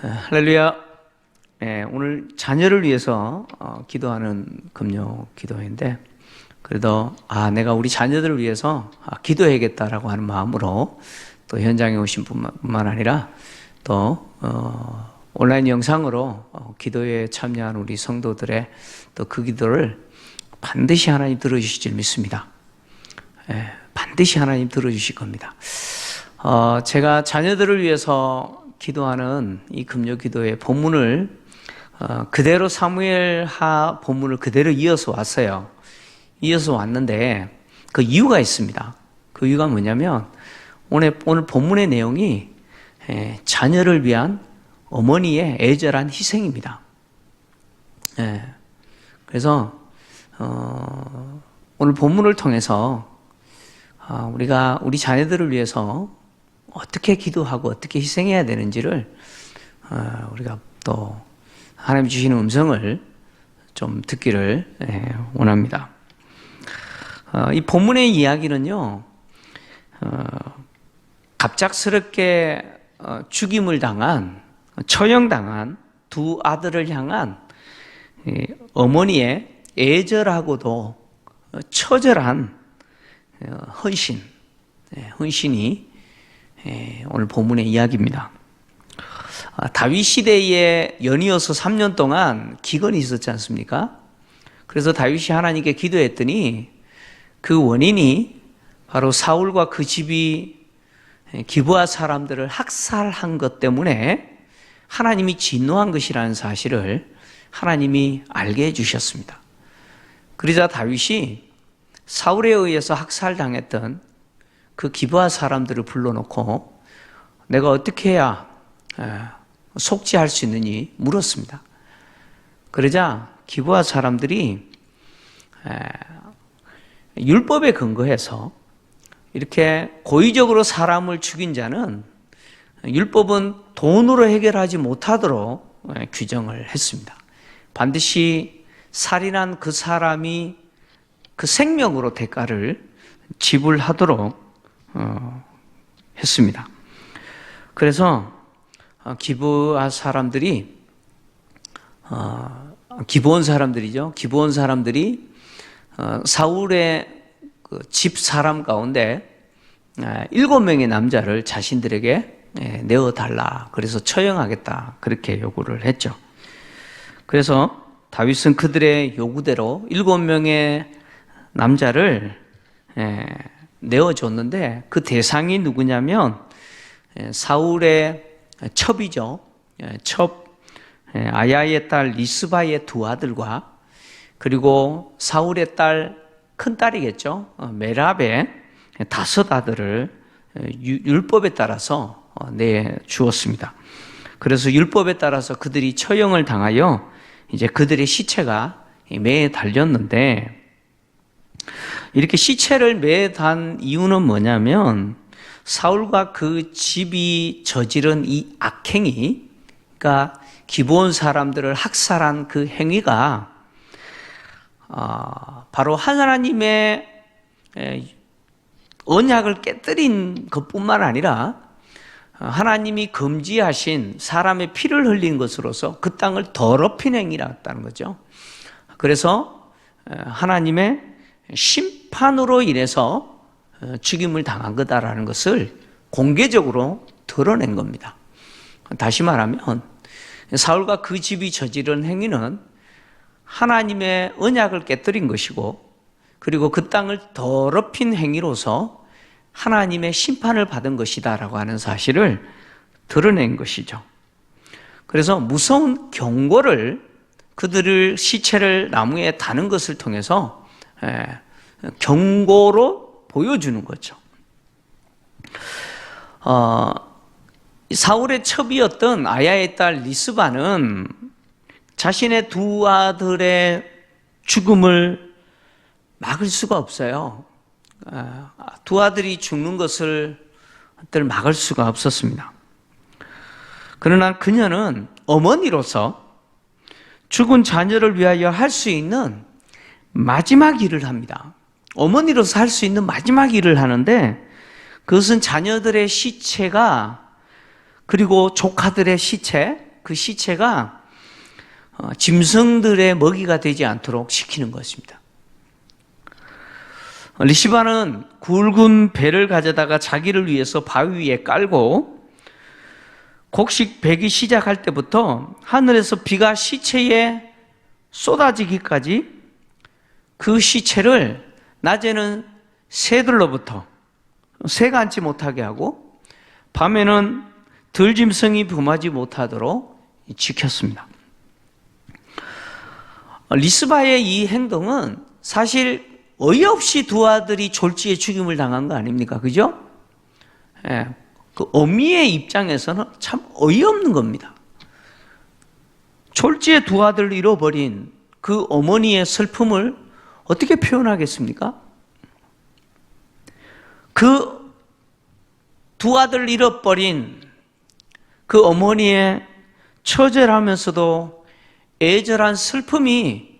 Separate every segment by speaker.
Speaker 1: 할렐루야. 오늘 자녀를 위해서 기도하는 금요 기도회인데, 그래도 내가 우리 자녀들을 위해서 기도해야겠다라고 하는 마음으로 또 현장에 오신 분만 아니라 또 온라인 영상으로 기도에 참여한 우리 성도들의 또 그 기도를 반드시 하나님 들어주실 줄 믿습니다. 반드시 하나님 들어주실 겁니다. 제가 자녀들을 위해서 기도하는 이 금요 기도의 본문을 그대로 사무엘하 본문을 그대로 이어서 왔어요. 이어서 왔는데 그 이유가 있습니다. 그 이유가 뭐냐면 오늘 본문의 내용이 자녀를 위한 어머니의 애절한 희생입니다. 그래서 오늘 본문을 통해서 우리가 우리 자녀들을 위해서 어떻게 기도하고 어떻게 희생해야 되는지를 우리가 또 하나님 주시는 음성을 좀 듣기를 원합니다. 이 본문의 이야기는요, 갑작스럽게 죽임을 당한, 처형당한 두 아들을 향한 어머니의 애절하고도 처절한 헌신이 오늘 본문의 이야기입니다. 다윗 시대에 연이어서 3년 동안 기근이 있었지 않습니까? 그래서 다윗이 하나님께 기도했더니 그 원인이 바로 사울과 그 집이 기브아 사람들을 학살한 것 때문에 하나님이 진노한 것이라는 사실을 하나님이 알게 해주셨습니다. 그러자 다윗이 사울에 의해서 학살당했던 그 기브아 사람들을 불러놓고 내가 어떻게 해야 속죄할 수 있느니 물었습니다. 그러자 기브아 사람들이 율법에 근거해서 이렇게 고의적으로 사람을 죽인 자는 율법은 돈으로 해결하지 못하도록 규정을 했습니다. 반드시 살인한 그 사람이 그 생명으로 대가를 지불하도록 했습니다. 그래서 기브온 사람들이 사울의 그 집 사람 가운데 7명의 남자를 자신들에게 내어달라. 그래서 처형하겠다. 그렇게 요구를 했죠. 그래서 다윗은 그들의 요구대로 7명의 남자를 내어줬는데 그 대상이 누구냐면 사울의 첩이죠. 아야의 딸 리스바의 두 아들과 그리고 사울의 큰 딸이겠죠. 메랍의 5 아들을 율법에 따라서 내주었습니다. 그래서 율법에 따라서 그들이 처형을 당하여 이제 그들의 시체가 매에 달렸는데 이렇게 시체를 매에 단 이유는 뭐냐면 사울과 그 집이 저지른 이 악행이, 그러니까 기브온 사람들을 학살한 그 행위가 바로 하나님의 언약을 깨뜨린 것뿐만 아니라 하나님이 금지하신 사람의 피를 흘린 것으로서 그 땅을 더럽힌 행위라는 거죠. 그래서 하나님의 심판으로 인해서 죽임을 당한 거다라는 것을 공개적으로 드러낸 겁니다. 다시 말하면 사울과 그 집이 저지른 행위는 하나님의 언약을 깨뜨린 것이고 그리고 그 땅을 더럽힌 행위로서 하나님의 심판을 받은 것이다라고 하는 사실을 드러낸 것이죠. 그래서 무서운 경고를 그들을 시체를 나무에 다는 것을 통해서 경고로 보여주는 거죠. 사울의 첩이었던 아야의 딸 리스바는 자신의 두 아들의 죽음을 막을 수가 없어요. 두 아들이 죽는 것을 막을 수가 없었습니다. 그러나 그녀는 어머니로서 죽은 자녀를 위하여 할 수 있는 마지막 일을 합니다. 어머니로서 할 수 있는 마지막 일을 하는데 그것은 자녀들의 시체가 그리고 조카들의 시체 그 시체가 짐승들의 먹이가 되지 않도록 시키는 것입니다. 리시바는 굵은 배를 가져다가 자기를 위해서 바위 위에 깔고 곡식 배기 시작할 때부터 하늘에서 비가 시체에 쏟아지기까지 그 시체를 낮에는 새들로부터 새가 앉지 못하게 하고 밤에는 들짐승이 범하지 못하도록 지켰습니다. 리스바의 이 행동은 사실 어이없이 두 아들이 졸지에 죽임을 당한 거 아닙니까? 그죠? 예, 그 어미의 입장에서는 참 어이없는 겁니다. 졸지에 두 아들을 잃어버린 그 어머니의 슬픔을 어떻게 표현하겠습니까? 그 두 아들을 잃어버린 그 어머니의 처절하면서도 애절한 슬픔이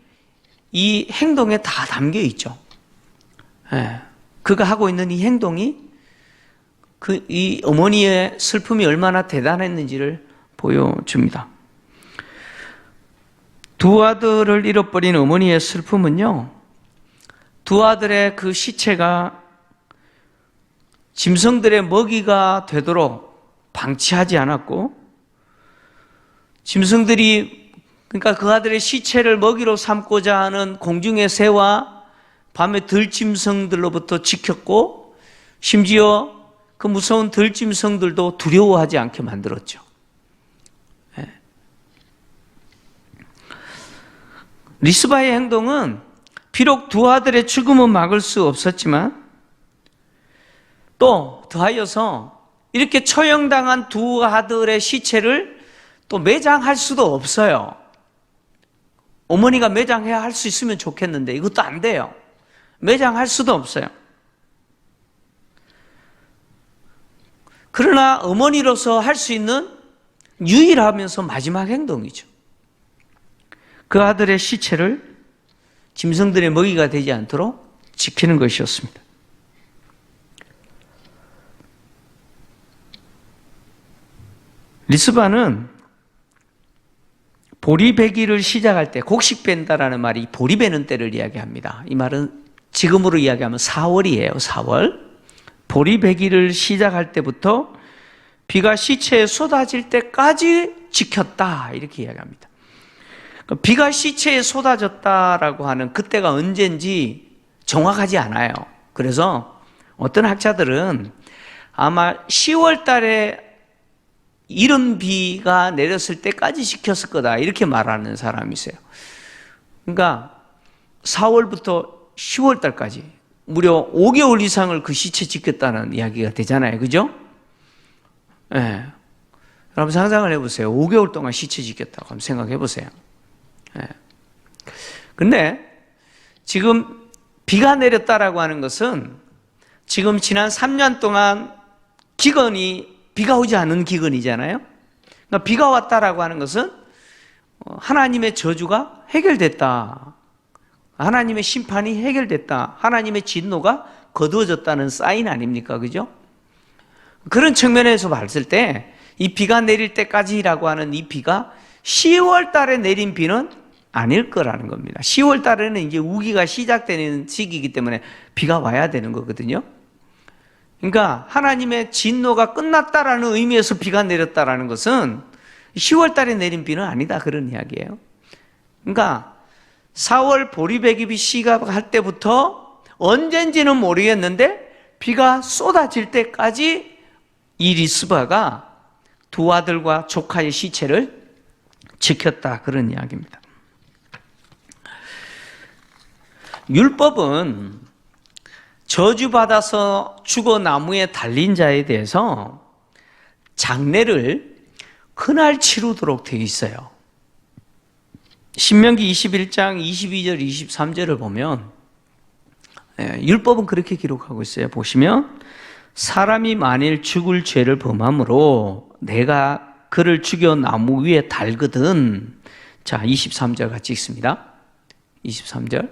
Speaker 1: 이 행동에 다 담겨 있죠. 예, 그가 하고 있는 이 행동이 이 어머니의 슬픔이 얼마나 대단했는지를 보여줍니다. 두 아들을 잃어버린 어머니의 슬픔은요, 두 아들의 그 시체가 짐승들의 먹이가 되도록 방치하지 않았고, 짐승들이, 그러니까 그 아들의 시체를 먹이로 삼고자 하는 공중의 새와 밤의 들짐승들로부터 지켰고, 심지어 그 무서운 들짐승들도 두려워하지 않게 만들었죠. 네. 리스바의 행동은 비록 두 아들의 죽음은 막을 수 없었지만 또 더하여서 이렇게 처형당한 두 아들의 시체를 또 매장할 수도 없어요. 어머니가 매장해야 할 수 있으면 좋겠는데 이것도 안 돼요. 매장할 수도 없어요. 그러나 어머니로서 할 수 있는 유일하면서 마지막 행동이죠. 그 아들의 시체를 짐승들의 먹이가 되지 않도록 지키는 것이었습니다. 리스바는 보리배기를 시작할 때, 곡식 뺀다라는 말이 보리 베는 때를 이야기합니다. 이 말은 지금으로 이야기하면 4월이에요. 4월. 보리배기를 시작할 때부터 비가 시체에 쏟아질 때까지 지켰다, 이렇게 이야기합니다. 비가 시체에 쏟아졌다라고 하는 그때가 언제인지 정확하지 않아요. 그래서 어떤 학자들은 아마 10월 달에 이른 비가 내렸을 때까지 지켰을 거다, 이렇게 말하는 사람이 있어요. 그러니까 4월부터 10월 달까지 무려 5개월 이상을 그 시체 지켰다는 이야기가 되잖아요. 그죠? 예. 네. 여러분 상상을 해보세요. 5개월 동안 시체 지켰다고 한번 생각해 보세요. 예. 네. 근데 지금 비가 내렸다라고 하는 것은 지금 지난 3년 동안 기근이 비가 오지 않은 기근이잖아요. 그러니까 비가 왔다라고 하는 것은 하나님의 저주가 해결됐다, 하나님의 심판이 해결됐다, 하나님의 진노가 거두어졌다는 사인 아닙니까? 그죠? 그런 측면에서 봤을 때 이 비가 내릴 때까지라고 하는 이 비가 10월 달에 내린 비는 아닐 거라는 겁니다. 10월 달에는 이제 우기가 시작되는 시기이기 때문에 비가 와야 되는 거거든요. 그러니까 하나님의 진노가 끝났다라는 의미에서 비가 내렸다라는 것은 10월 달에 내린 비는 아니다, 그런 이야기예요. 그러니까 4월 보리배기비 시작할 때부터 언젠지는 모르겠는데 비가 쏟아질 때까지 이 리스바가 두 아들과 조카의 시체를 지켰다, 그런 이야기입니다. 율법은 저주받아서 죽어 나무에 달린 자에 대해서 장례를 그날 치르도록 되어 있어요. 신명기 21장 22절 23절을 보면 율법은 그렇게 기록하고 있어요. 보시면 사람이 만일 죽을 죄를 범함으로 내가 그를 죽여 나무 위에 달거든. 자, 23절 같이 읽습니다. 23절.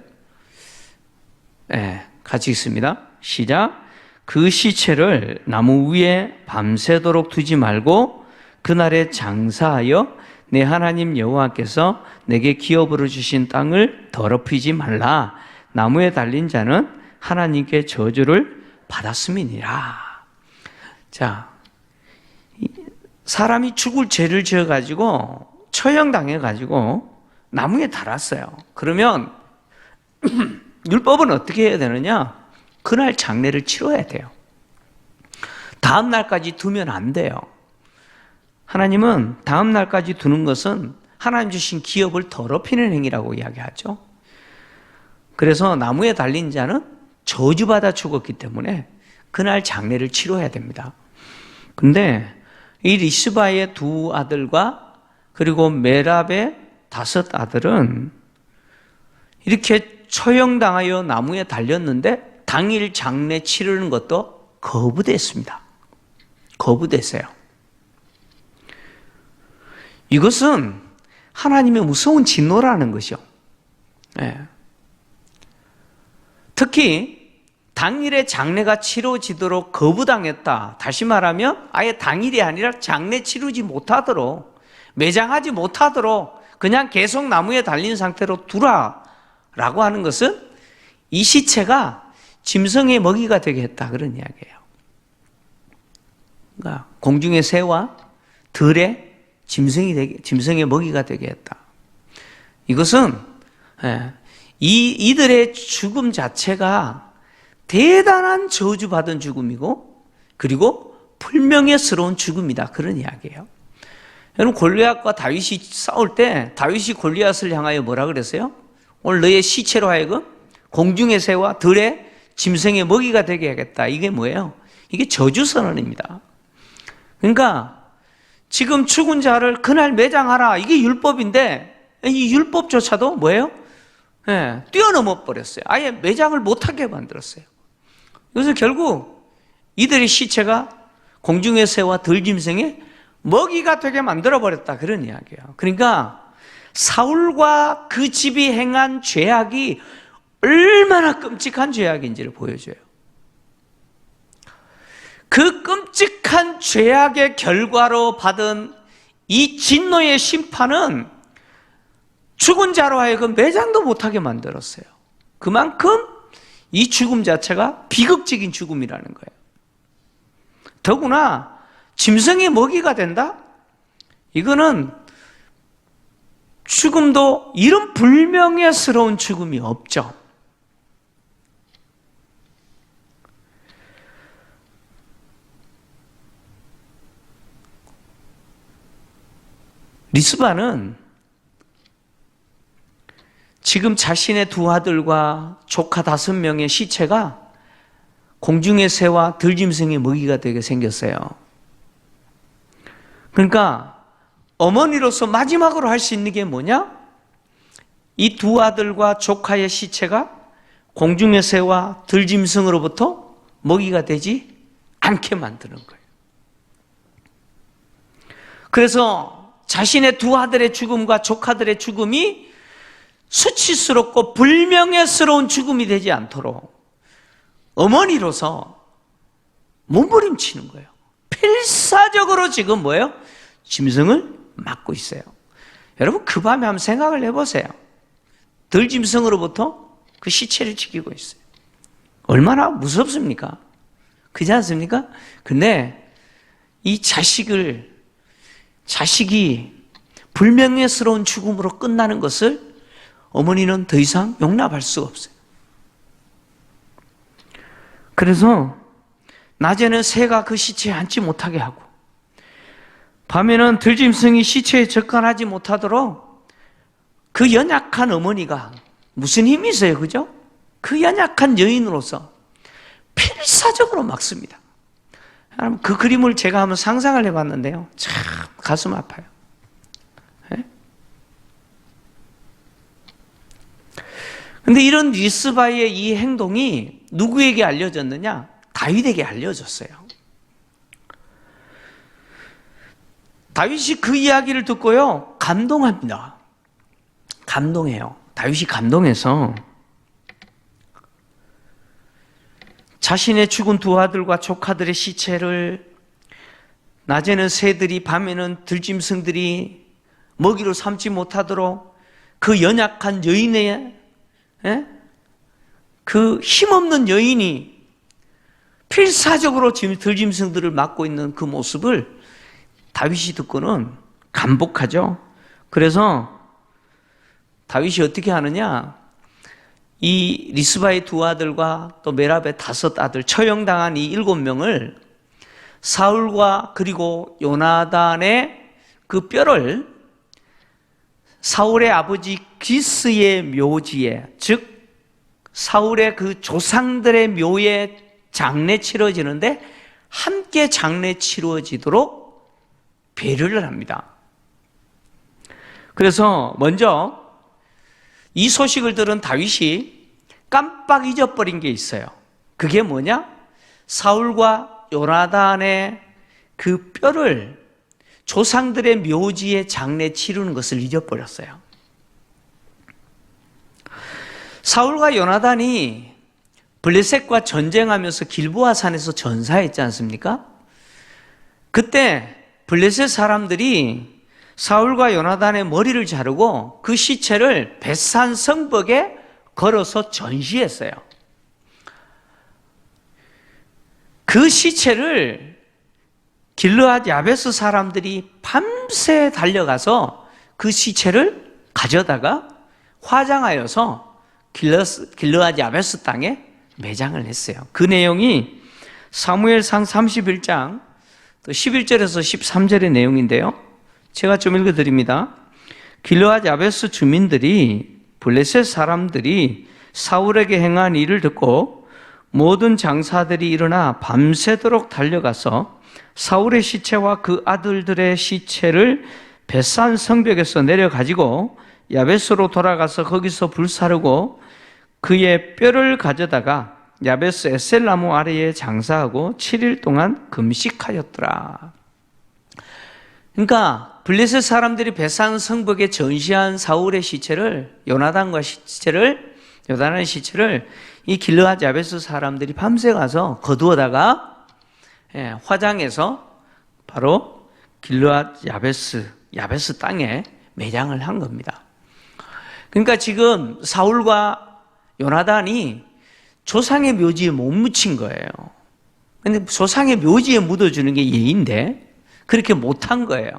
Speaker 1: 같이 읽습니다. 시작. 그 시체를 나무 위에 밤새도록 두지 말고 그날에 장사하여 내 하나님 여호와께서 내게 기업으로 주신 땅을 더럽히지 말라. 나무에 달린 자는 하나님께 저주를 받았음이니라. 자, 사람이 죽을 죄를 지어가지고 처형당해가지고 나무에 달았어요. 그러면 율법은 어떻게 해야 되느냐? 그날 장례를 치러야 돼요. 다음 날까지 두면 안 돼요. 하나님은 다음 날까지 두는 것은 하나님 주신 기업을 더럽히는 행위라고 이야기하죠. 그래서 나무에 달린 자는 저주받아 죽었기 때문에 그날 장례를 치러야 됩니다. 근데 이 리스바의 두 아들과 그리고 메랍의 5 아들은 이렇게 처형당하여 나무에 달렸는데 당일 장례 치르는 것도 거부됐습니다. 거부됐어요. 이것은 하나님의 무서운 진노라는 것이요. 네. 특히 당일에 장례가 치러지도록 거부당했다. 다시 말하면 아예 당일이 아니라 장례 치르지 못하도록, 매장하지 못하도록 그냥 계속 나무에 달린 상태로 두라라고 하는 것은 이 시체가 짐승의 먹이가 되게 했다, 그런 이야기예요. 그러니까 공중의 새와 들의 짐승의 먹이가 되게 했다. 이것은 이들의 죽음 자체가 대단한 저주받은 죽음이고, 그리고 불명예스러운 죽음이다, 그런 이야기예요. 여러분, 골리앗과 다윗이 싸울 때 다윗이 골리앗을 향하여 뭐라 그랬어요? 오늘 너의 시체로 하여금 공중의 새와 들의 짐승의 먹이가 되게 하겠다. 이게 뭐예요? 이게 저주 선언입니다. 그러니까 지금 죽은 자를 그날 매장하라, 이게 율법인데 이 율법조차도 뭐예요? 뛰어넘어 버렸어요. 아예 매장을 못하게 만들었어요. 그래서 결국 이들의 시체가 공중의 새와 들짐승의 먹이가 되게 만들어버렸다, 그런 이야기예요. 그러니까 사울과 그 집이 행한 죄악이 얼마나 끔찍한 죄악인지를 보여줘요. 그 끔찍한 죄악의 결과로 받은 이 진노의 심판은 죽은 자로 하여금 매장도 못하게 만들었어요. 그만큼 이 죽음 자체가 비극적인 죽음이라는 거예요. 더구나 짐승의 먹이가 된다? 이거는 죽음도 이런 불명예스러운 죽음이 없죠. 리스바는 지금 자신의 2 아들과 조카 5명의 시체가 공중의 새와 들짐승의 먹이가 되게 생겼어요. 그러니까 어머니로서 마지막으로 할 수 있는 게 뭐냐? 이 2 아들과 조카의 시체가 공중의 새와 들짐승으로부터 먹이가 되지 않게 만드는 거예요. 그래서 자신의 2 아들의 죽음과 조카들의 죽음이 수치스럽고 불명예스러운 죽음이 되지 않도록 어머니로서 몸부림치는 거예요. 필사적으로 지금 뭐예요? 짐승을 막고 있어요. 여러분, 그 밤에 한번 생각을 해보세요. 들짐승으로부터 그 시체를 지키고 있어요. 얼마나 무섭습니까? 그렇지 않습니까? 근데 이 자식이 불명예스러운 죽음으로 끝나는 것을 어머니는 더 이상 용납할 수가 없어요. 그래서 낮에는 새가 그 시체에 앉지 못하게 하고, 밤에는 들짐승이 시체에 접근하지 못하도록 그 연약한 어머니가 무슨 힘이 있어요, 그죠? 그 연약한 여인으로서 필사적으로 막습니다. 여러분, 그 그림을 제가 한번 상상을 해봤는데요, 참 가슴 아파요. 그런데 이런 리스바의 이 행동이 누구에게 알려졌느냐? 다윗에게 알려졌어요. 다윗이 그 이야기를 듣고요, 감동합니다. 감동해요. 다윗이 감동해서 자신의 죽은 2 아들과 조카들의 시체를 낮에는 새들이, 밤에는 들짐승들이 먹이로 삼지 못하도록 그 연약한 여인의 그 힘없는 여인이 필사적으로 들짐승들을 맡고 있는 그 모습을 다윗이 듣고는 감복하죠. 그래서 다윗이 어떻게 하느냐, 이 리스바의 두 아들과 또 메랍의 5 아들, 처형당한 이 7명을 사울과 그리고 요나단의 그 뼈를 사울의 아버지 기스의 묘지에, 즉 사울의 그 조상들의 묘에 장례 치러지는데 함께 장례 치러지도록 배려를 합니다. 그래서 먼저 이 소식을 들은 다윗이 깜빡 잊어버린 게 있어요. 그게 뭐냐? 사울과 요나단의 그 뼈를 조상들의 묘지에 장례 치르는 것을 잊어버렸어요. 사울과 요나단이 블레셋과 전쟁하면서 길보아 산에서 전사했지 않습니까? 그때 블레셋 사람들이 사울과 요나단의 머리를 자르고 그 시체를 벳산 성벽에 걸어서 전시했어요. 그 시체를 길르앗 야베스 사람들이 밤새 달려가서 그 시체를 가져다가 화장하여서 길르앗 야베스 땅에 매장을 했어요. 그 내용이 사무엘상 31장 11절에서 13절의 내용인데요. 제가 좀 읽어드립니다. 길르앗 야베스 주민들이 블레셋 사람들이 사울에게 행한 일을 듣고 모든 장사들이 일어나 밤새도록 달려가서 사울의 시체와 그 아들들의 시체를 벳산 성벽에서 내려가지고 야베스로 돌아가서 거기서 불사르고 그의 뼈를 가져다가 야베스 에셀나무 아래에 장사하고 7일 동안 금식하였더라. 그러니까 블레셋 사람들이 벳산 성벽에 전시한 사울의 시체를, 요나단의 시체를 이 길르앗 야베스 사람들이 밤새 가서 거두어다가 화장해서 바로 길르앗 야베스 땅에 매장을 한 겁니다. 그러니까 지금 사울과 요나단이 조상의 묘지에 못 묻힌 거예요. 근데 조상의 묘지에 묻어주는 게 예인데 그렇게 못한 거예요.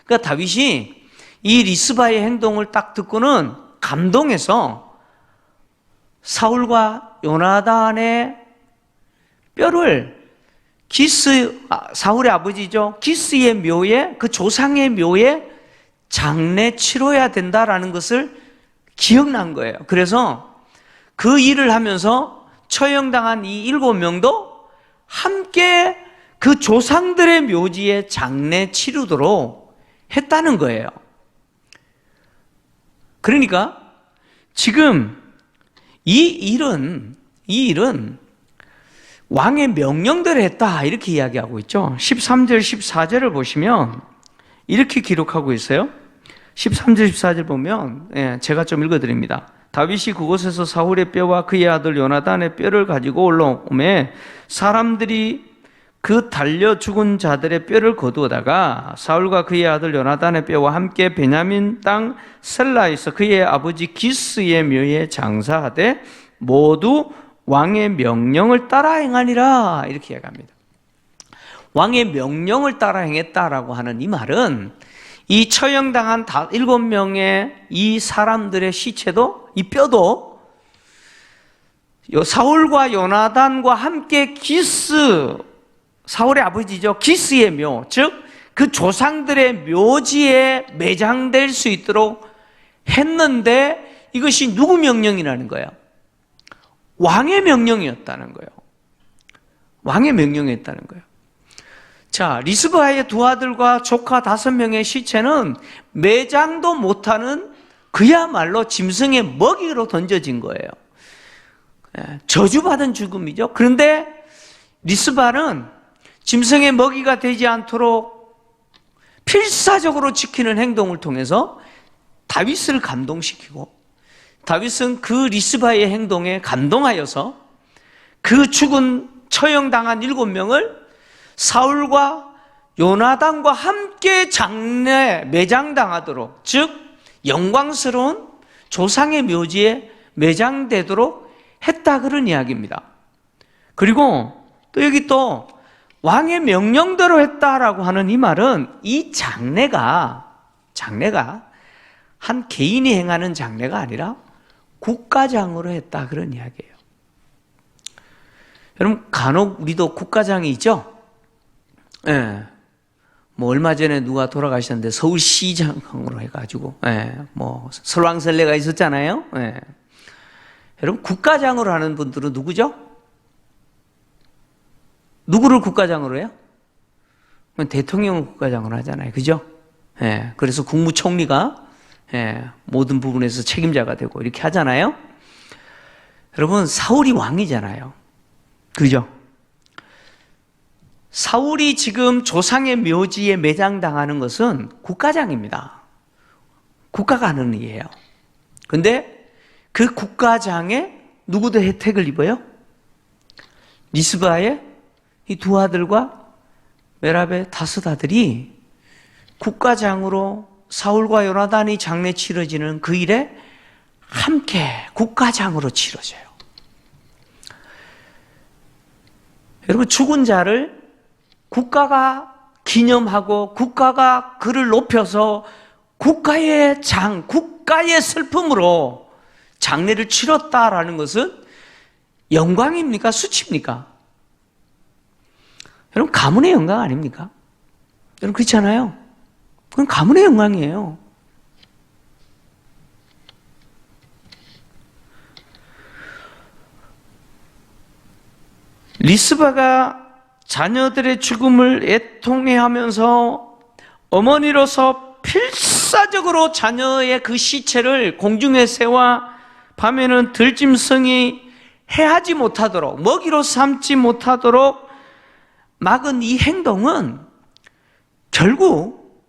Speaker 1: 그러니까 다윗이 이 리스바의 행동을 딱 듣고는 감동해서 사울과 요나단의 뼈를 사울의 아버지죠, 기스의 묘에, 그 조상의 묘에 장례 치러야 된다라는 것을 기억난 거예요. 그래서 그 일을 하면서 처형당한 이 7명도 함께 그 조상들의 묘지에 장례 치르도록 했다는 거예요. 그러니까 지금 이 일은 왕의 명령대로 했다, 이렇게 이야기하고 있죠. 13절 14절을 보시면 이렇게 기록하고 있어요. 13절 14절 보면 제가 좀 읽어드립니다. 다윗이 그곳에서 사울의 뼈와 그의 아들 요나단의 뼈를 가지고 올라오매 사람들이 그 달려 죽은 자들의 뼈를 거두어다가 사울과 그의 아들 요나단의 뼈와 함께 베냐민 땅 셀라에서 그의 아버지 기스의 묘에 장사하되 모두 왕의 명령을 따라 행하니라, 이렇게 이야기합니다. 왕의 명령을 따라 행했다라고 하는 이 말은 이 처형당한 7명의 이 사람들의 시체도, 이 뼈도 사울과 요나단과 함께 사울의 아버지죠, 기스의 묘, 즉 그 조상들의 묘지에 매장될 수 있도록 했는데 이것이 누구 명령이라는 거예요? 왕의 명령이었다는 거예요. 왕의 명령이었다는 거예요. 자, 리스바의 2 아들과 조카 5명의 시체는 매장도 못하는 그야말로 짐승의 먹이로 던져진 거예요. 저주받은 죽음이죠. 그런데 리스바는 짐승의 먹이가 되지 않도록 필사적으로 지키는 행동을 통해서 다윗을 감동시키고, 다윗은 그 리스바의 행동에 감동하여서 그 죽은 처형당한 7명을 사울과 요나단과 함께 장래 매장당하도록, 즉 영광스러운 조상의 묘지에 매장되도록 했다, 그런 이야기입니다. 그리고 또 여기 또 왕의 명령대로 했다라고 하는 이 말은, 이 장례가 한 개인이 행하는 장례가 아니라 국가장으로 했다, 그런 이야기예요. 여러분, 간혹 우리도 국가장이 있죠? 예. 뭐 얼마 전에 누가 돌아가셨는데 서울시장으로 해가지고, 뭐 설왕설래가 있었잖아요. 여러분, 국가장으로 하는 분들은 누구죠? 누구를 국가장으로 해요? 대통령을 국가장으로 하잖아요, 그죠? 그래서 국무총리가 모든 부분에서 책임자가 되고 이렇게 하잖아요. 여러분, 사울이 왕이잖아요, 그죠? 사울이 지금 조상의 묘지에 매장당하는 것은 국가장입니다. 국가가 하는 일이에요. 근데 그 국가장에 누구도 혜택을 입어요? 리스바의 이 두 아들과 메랍의 다섯 아들이 국가장으로 사울과 요나단이 장례 치러지는 그 일에 함께 국가장으로 치러져요. 여러분, 죽은 자를 국가가 기념하고 국가가 그를 높여서 국가의 국가의 슬픔으로 장례를 치렀다라는 것은 영광입니까? 수치입니까? 여러분, 가문의 영광 아닙니까? 여러분, 그렇잖아요. 그건 가문의 영광이에요. 리스바가 자녀들의 죽음을 애통해하면서 어머니로서 필사적으로 자녀의 그 시체를 공중에 세워 밤에는 들짐승이 해하지 못하도록, 먹이로 삼지 못하도록 막은 이 행동은 결국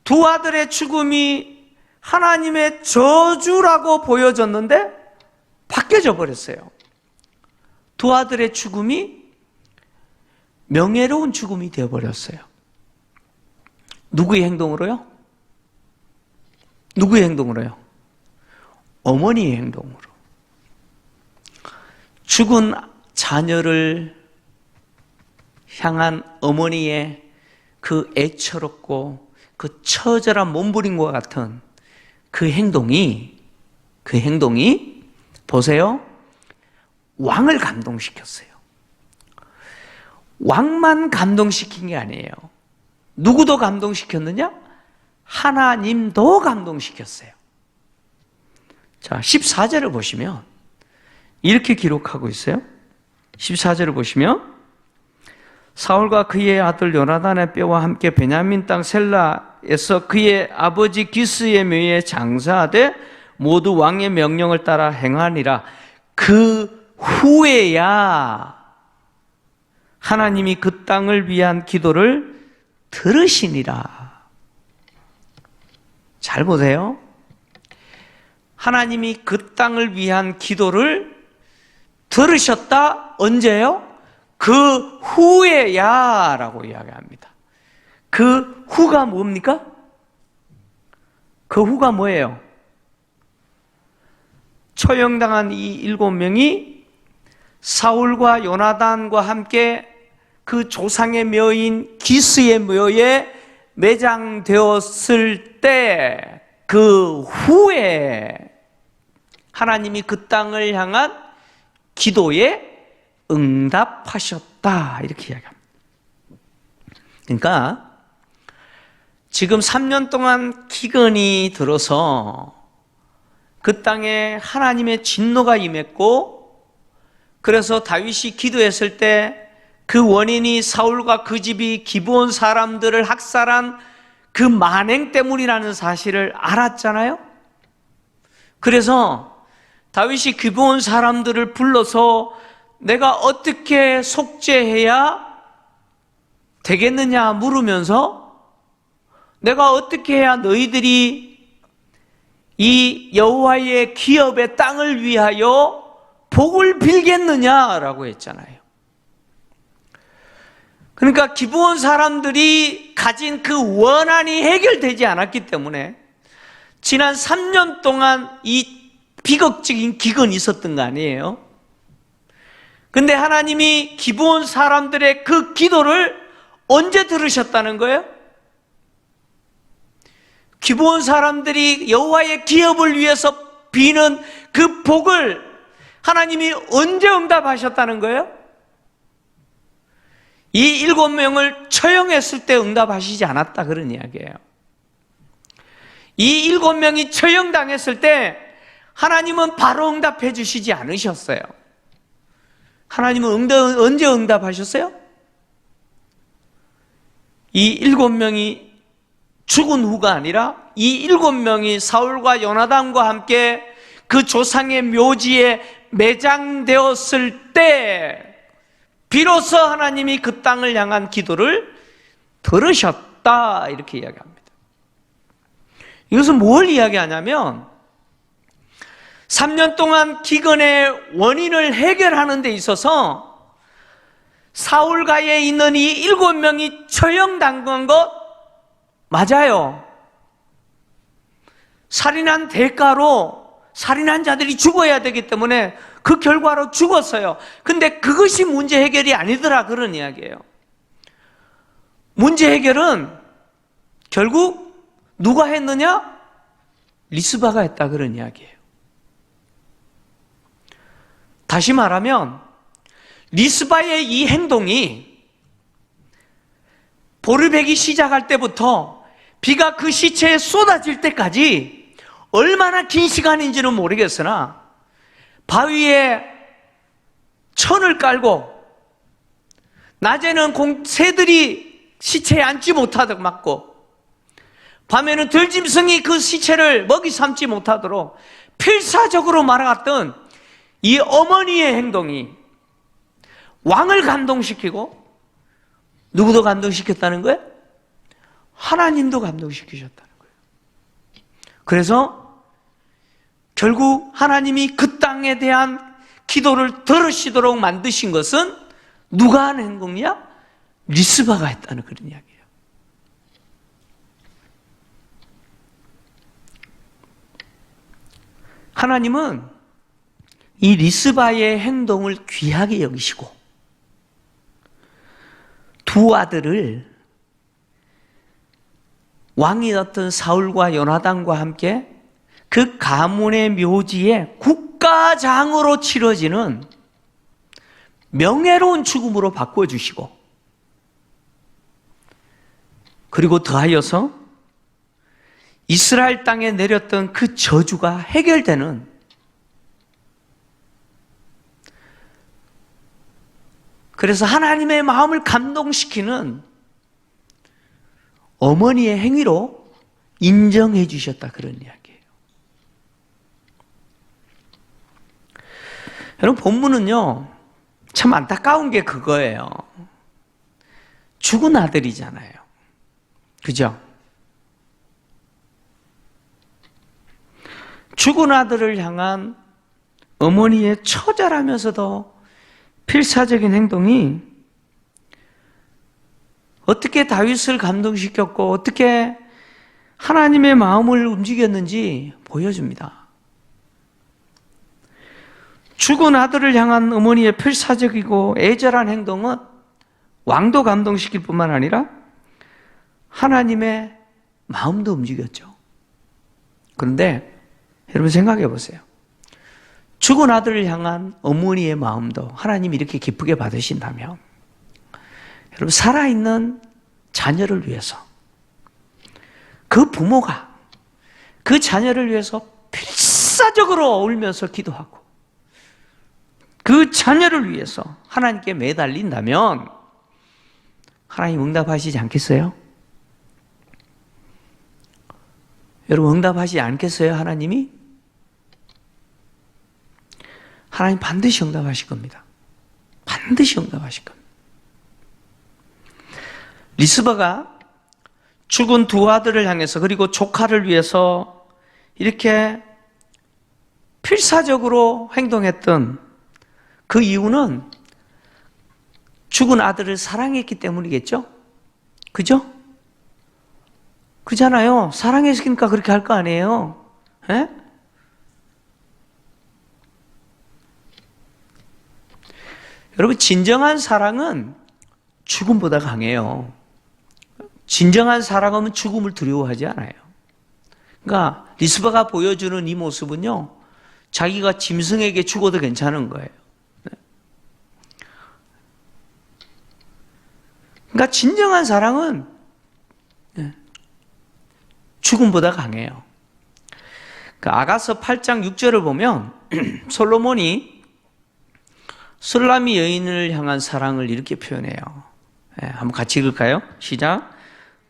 Speaker 1: 두 아들의 죽음이 하나님의 저주라고 보여졌는데 바뀌어져 버렸어요. 두 아들의 죽음이 명예로운 죽음이 되어버렸어요. 누구의 행동으로요? 누구의 행동으로요? 어머니의 행동으로. 죽은 자녀를 향한 어머니의 그 애처롭고 그 처절한 몸부림과 같은 그 행동이 보세요, 왕을 감동시켰어요. 왕만 감동시킨 게 아니에요. 누구도 감동시켰느냐? 하나님도 감동시켰어요. 자, 14절을 보시면 이렇게 기록하고 있어요. 14절을 보시면 사울과 그의 아들 요나단의 뼈와 함께 베냐민 땅 셀라에서 그의 아버지 기스의 묘에 장사하되 모두 왕의 명령을 따라 행하니라. 그 후에야 하나님이 그 땅을 위한 기도를 들으시니라. 잘 보세요. 하나님이 그 땅을 위한 기도를 들으셨다. 언제요? 그 후에야 라고 이야기합니다. 그 후가 뭡니까? 그 후가 뭐예요? 처형당한 이 7명이 사울과 요나단과 함께 그 조상의 묘인 기스의 묘에 매장되었을 때 그 후에 하나님이 그 땅을 향한 기도에 응답하셨다, 이렇게 이야기합니다. 그러니까 지금 3년 동안 기근이 들어서 그 땅에 하나님의 진노가 임했고, 그래서 다윗이 기도했을 때 그 원인이 사울과 그 집이 기브온 사람들을 학살한 그 만행 때문이라는 사실을 알았잖아요. 그래서 다윗이 기브온 사람들을 불러서 내가 어떻게 속죄해야 되겠느냐 물으면서, 내가 어떻게 해야 너희들이 이 여호와의 기업의 땅을 위하여 복을 빌겠느냐라고 했잖아요. 그러니까 기브온 사람들이 가진 그 원한이 해결되지 않았기 때문에 지난 3년 동안 이 비극적인 기근이 있었던 거 아니에요? 근데 하나님이 기브온 사람들의 그 기도를 언제 들으셨다는 거예요? 기브온 사람들이 여호와의 기업을 위해서 비는 그 복을 하나님이 언제 응답하셨다는 거예요? 이 7명을 처형했을 때 응답하시지 않았다, 그런 이야기예요. 이 7명이 처형당했을 때 하나님은 바로 응답해 주시지 않으셨어요. 하나님은 언제 응답하셨어요? 이 7명이 죽은 후가 아니라 이 7명이 사울과 요나단과 함께 그 조상의 묘지에 매장되었을 때 비로소 하나님이 그 땅을 향한 기도를 들으셨다, 이렇게 이야기합니다. 이것은 뭘 이야기하냐면 3년 동안 기근의 원인을 해결하는 데 있어서 사울가에 있는 이 7명이 처형당한 것 맞아요. 살인한 대가로 살인한 자들이 죽어야 되기 때문에 그 결과로 죽었어요. 근데 그것이 문제 해결이 아니더라, 그런 이야기예요. 문제 해결은 결국 누가 했느냐? 리스바가 했다, 그런 이야기예요. 다시 말하면 리스바의 이 행동이 보르베기 시작할 때부터 비가 그 시체에 쏟아질 때까지 얼마나 긴 시간인지는 모르겠으나 바위에 천을 깔고 낮에는 새들이 시체에 앉지 못하도록 막고 밤에는 들짐승이 그 시체를 먹이 삼지 못하도록 필사적으로 말아갔던 이 어머니의 행동이 왕을 감동시키고 누구도 감동시켰다는 거예요? 하나님도 감동시키셨다는 거예요. 그래서 결국 하나님이 그 땅에 대한 기도를 들으시도록 만드신 것은 누가 한 행동이야? 리스바가 했다는 그런 이야기예요. 하나님은 이 리스바의 행동을 귀하게 여기시고 두 아들을 왕이었던 사울과 요나단과 함께 그 가문의 묘지에 국가장으로 치러지는 명예로운 죽음으로 바꿔주시고 그리고 더하여서 이스라엘 땅에 내렸던 그 저주가 해결되는 그래서 하나님의 마음을 감동시키는 어머니의 행위로 인정해 주셨다, 그런 이야기예요. 여러분, 본문은요 참 안타까운 게 그거예요. 죽은 아들이잖아요, 그죠? 죽은 아들을 향한 어머니의 처절하면서도 필사적인 행동이 어떻게 다윗을 감동시켰고 어떻게 하나님의 마음을 움직였는지 보여줍니다. 죽은 아들을 향한 어머니의 필사적이고 애절한 행동은 왕도 감동시킬 뿐만 아니라 하나님의 마음도 움직였죠. 그런데 여러분 생각해 보세요. 죽은 아들을 향한 어머니의 마음도 하나님이 이렇게 기쁘게 받으신다면 여러분, 살아있는 자녀를 위해서 그 부모가 그 자녀를 위해서 필사적으로 울면서 기도하고 그 자녀를 위해서 하나님께 매달린다면 하나님 응답하시지 않겠어요? 여러분, 응답하시지 않겠어요, 하나님이? 하나님 반드시 응답하실 겁니다. 반드시 응답하실 겁니다. 리스바가 죽은 두 아들을 향해서 그리고 조카를 위해서 이렇게 필사적으로 행동했던 그 이유는 죽은 아들을 사랑했기 때문이겠죠? 그죠? 그잖아요. 사랑했으니까 그렇게 할 거 아니에요. 에? 여러분, 진정한 사랑은 죽음보다 강해요. 진정한 사랑은 죽음을 두려워하지 않아요. 그러니까 리스바가 보여주는 이 모습은요, 자기가 짐승에게 죽어도 괜찮은 거예요. 그러니까 진정한 사랑은 죽음보다 강해요. 그러니까 아가서 8장 6절을 보면 솔로몬이 술람미 여인을 향한 사랑을 이렇게 표현해요. 한번 같이 읽을까요? 시작.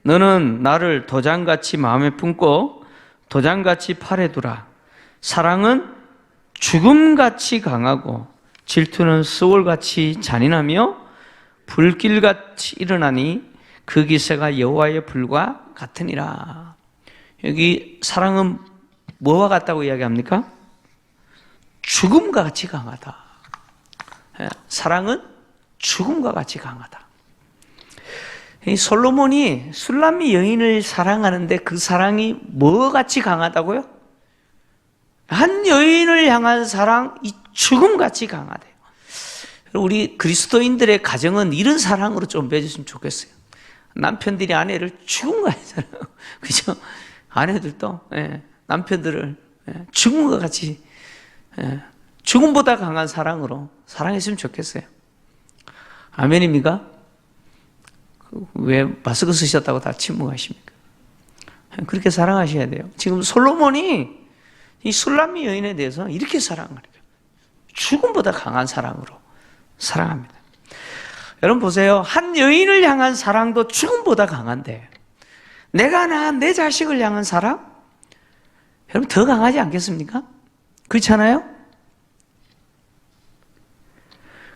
Speaker 1: 너는 나를 도장같이 마음에 품고 도장같이 팔에 두라. 사랑은 죽음같이 강하고 질투는 수월같이 잔인하며 불길같이 일어나니 그 기세가 여호와의 불과 같으니라. 여기 사랑은 뭐와 같다고 이야기합니까? 죽음과 같이 강하다. 사랑은 죽음과 같이 강하다. 이 솔로몬이 술람미 여인을 사랑하는데 그 사랑이 뭐 같이 강하다고요? 한 여인을 향한 사랑, 이 죽음같이 강하대요. 우리 그리스도인들의 가정은 이런 사랑으로 좀 맺었으면 좋겠어요. 남편들이 아내를 죽음과 하잖아요. 그죠? 아내들도 남편들을 죽음과 같이 죽음보다 강한 사랑으로 사랑했으면 좋겠어요. 아멘입니까? 왜 마스크 쓰셨다고 다 침묵하십니까? 그렇게 사랑하셔야 돼요. 지금 솔로몬이 이 술람미 여인에 대해서 이렇게 사랑하는 거예요. 죽음보다 강한 사랑으로 사랑합니다. 여러분 보세요. 한 여인을 향한 사랑도 죽음보다 강한데 내가 낳은 내 자식을 향한 사랑? 여러분 더 강하지 않겠습니까? 그렇잖아요?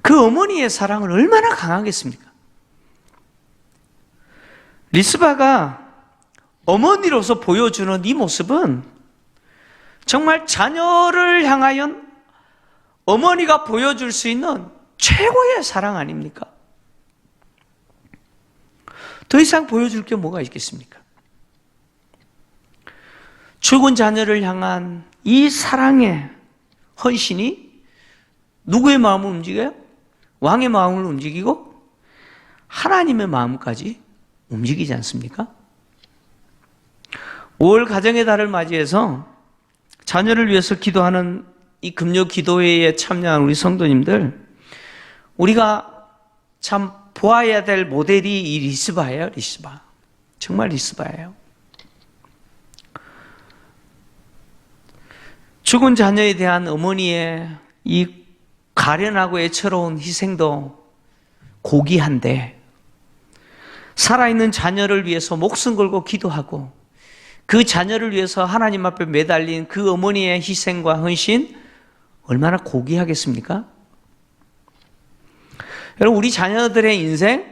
Speaker 1: 그 어머니의 사랑은 얼마나 강하겠습니까? 리스바가 어머니로서 보여주는 이 모습은 정말 자녀를 향하여 어머니가 보여줄 수 있는 최고의 사랑 아닙니까? 더 이상 보여줄 게 뭐가 있겠습니까? 죽은 자녀를 향한 이 사랑의 헌신이 누구의 마음을 움직여요? 왕의 마음을 움직이고 하나님의 마음까지 움직이지 않습니까? 5월 가정의 달을 맞이해서 자녀를 위해서 기도하는 이 금요 기도회에 참여한 우리 성도님들, 우리가 참 보아야 될 모델이 이 리스바예요. 리스바. 정말 리스바예요. 죽은 자녀에 대한 어머니의 이 가련하고 애처로운 희생도 고귀한데 살아있는 자녀를 위해서 목숨 걸고 기도하고 그 자녀를 위해서 하나님 앞에 매달린 그 어머니의 희생과 헌신 얼마나 고귀하겠습니까? 여러분, 우리 자녀들의 인생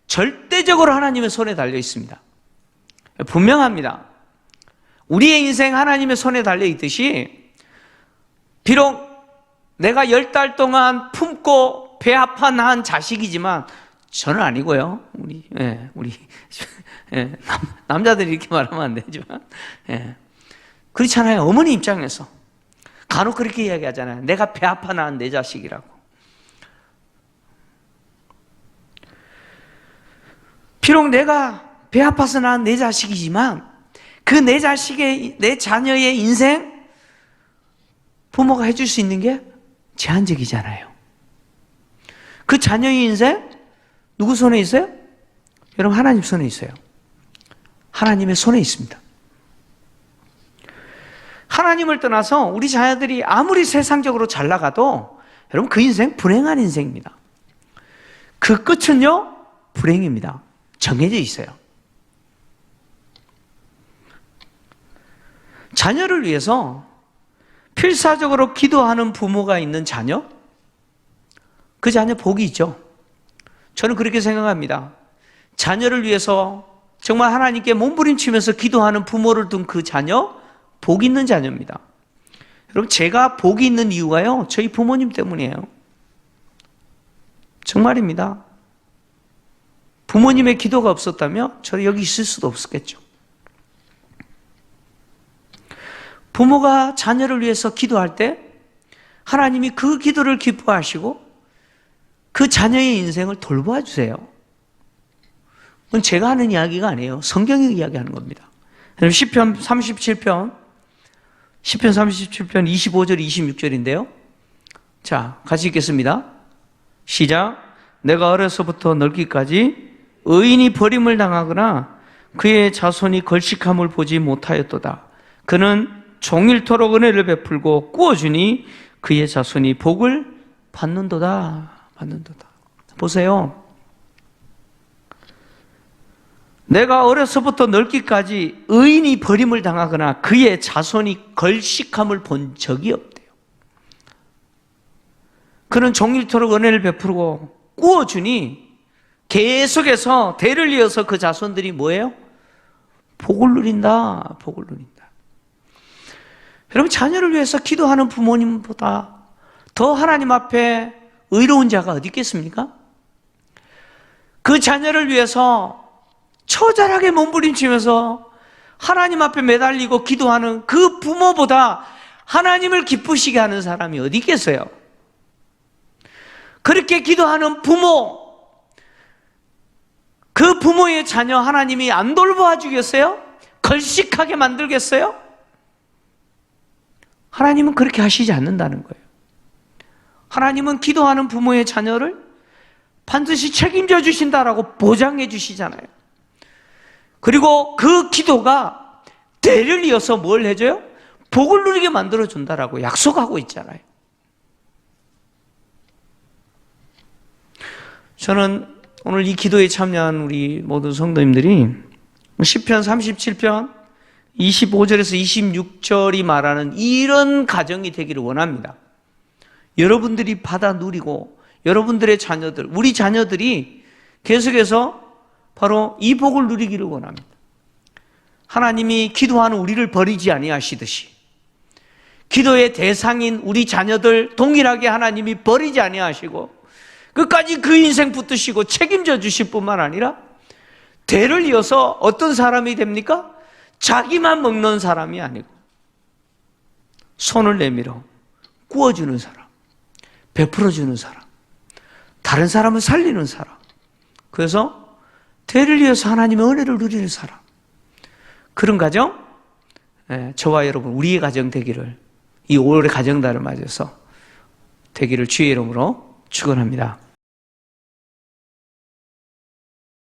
Speaker 1: 절대적으로 하나님의 손에 달려 있습니다. 분명합니다. 우리의 인생 하나님의 손에 달려 있듯이 비록 내가 10달 동안 품고 배 아파 낳은 자식이지만 저는 아니고요. 우리 남자들이 이렇게 말하면 안 되지만 그렇잖아요. 어머니 입장에서 간혹 그렇게 이야기하잖아요. 내가 배 아파 낳은 내 자식이라고. 비록 내가 배 아파서 낳은 내 자식이지만 그 내 자식의, 내 자녀의 인생 부모가 해줄 수 있는 게 제한적이잖아요. 그 자녀의 인생 누구 손에 있어요? 여러분, 하나님 손에 있어요. 하나님의 손에 있습니다. 하나님을 떠나서 우리 자녀들이 아무리 세상적으로 잘 나가도 여러분 그 인생 불행한 인생입니다. 그 끝은요 불행입니다. 정해져 있어요. 자녀를 위해서 필사적으로 기도하는 부모가 있는 자녀, 그 자녀 복이 있죠. 저는 그렇게 생각합니다. 자녀를 위해서 정말 하나님께 몸부림치면서 기도하는 부모를 둔 그 자녀, 복 있는 자녀입니다. 여러분, 제가 복이 있는 이유가요 저희 부모님 때문이에요. 정말입니다. 부모님의 기도가 없었다면 저는 여기 있을 수도 없었겠죠. 부모가 자녀를 위해서 기도할 때 하나님이 그 기도를 기뻐하시고 그 자녀의 인생을 돌보아 주세요. 그건 제가 하는 이야기가 아니에요. 성경이 이야기하는 겁니다. 시편 37편 25절 26절인데요. 자, 같이 읽겠습니다. 시작. 내가 어려서부터 늙기까지 의인이 버림을 당하거나 그의 자손이 걸식함을 보지 못하였도다. 그는 종일토록 은혜를 베풀고 꾸어주니 그의 자손이 복을 받는도다. 보세요. 내가 어려서부터 늙기까지 의인이 버림을 당하거나 그의 자손이 걸식함을 본 적이 없대요. 그는 종일토록 은혜를 베풀고 꾸어주니 계속해서 대를 이어서 그 자손들이 뭐예요? 복을 누린다. 여러분, 자녀를 위해서 기도하는 부모님보다 더 하나님 앞에 의로운 자가 어디 있겠습니까? 그 자녀를 위해서 처절하게 몸부림치면서 하나님 앞에 매달리고 기도하는 그 부모보다 하나님을 기쁘시게 하는 사람이 어디 있겠어요? 그렇게 기도하는 부모, 그 부모의 자녀 하나님이 안 돌보아 주겠어요? 걸식하게 만들겠어요? 하나님은 그렇게 하시지 않는다는 거예요. 하나님은 기도하는 부모의 자녀를 반드시 책임져 주신다라고 보장해 주시잖아요. 그리고 그 기도가 대를 이어서 뭘 해줘요? 복을 누리게 만들어준다라고 약속하고 있잖아요. 저는 오늘 이 기도에 참여한 우리 모든 성도님들이 시편 37편 25절에서 26절이 말하는 이런 가정이 되기를 원합니다. 여러분들이 받아 누리고 여러분들의 자녀들, 우리 자녀들이 계속해서 바로 이 복을 누리기를 원합니다. 하나님이 기도하는 우리를 버리지 아니하시듯이 기도의 대상인 우리 자녀들 동일하게 하나님이 버리지 아니하시고 끝까지 그 인생 붙드시고 책임져 주실 뿐만 아니라 대를 이어서 어떤 사람이 됩니까? 자기만 먹는 사람이 아니고 손을 내밀어 구워주는 사람, 베풀어주는 사람, 다른 사람을 살리는 사람, 그래서 대를 이어서 하나님의 은혜를 누리는 사람, 그런 가정, 저와 여러분 우리의 가정 되기를, 이 올해 가정달을 맞아서 되기를 주의 이름으로 축원합니다.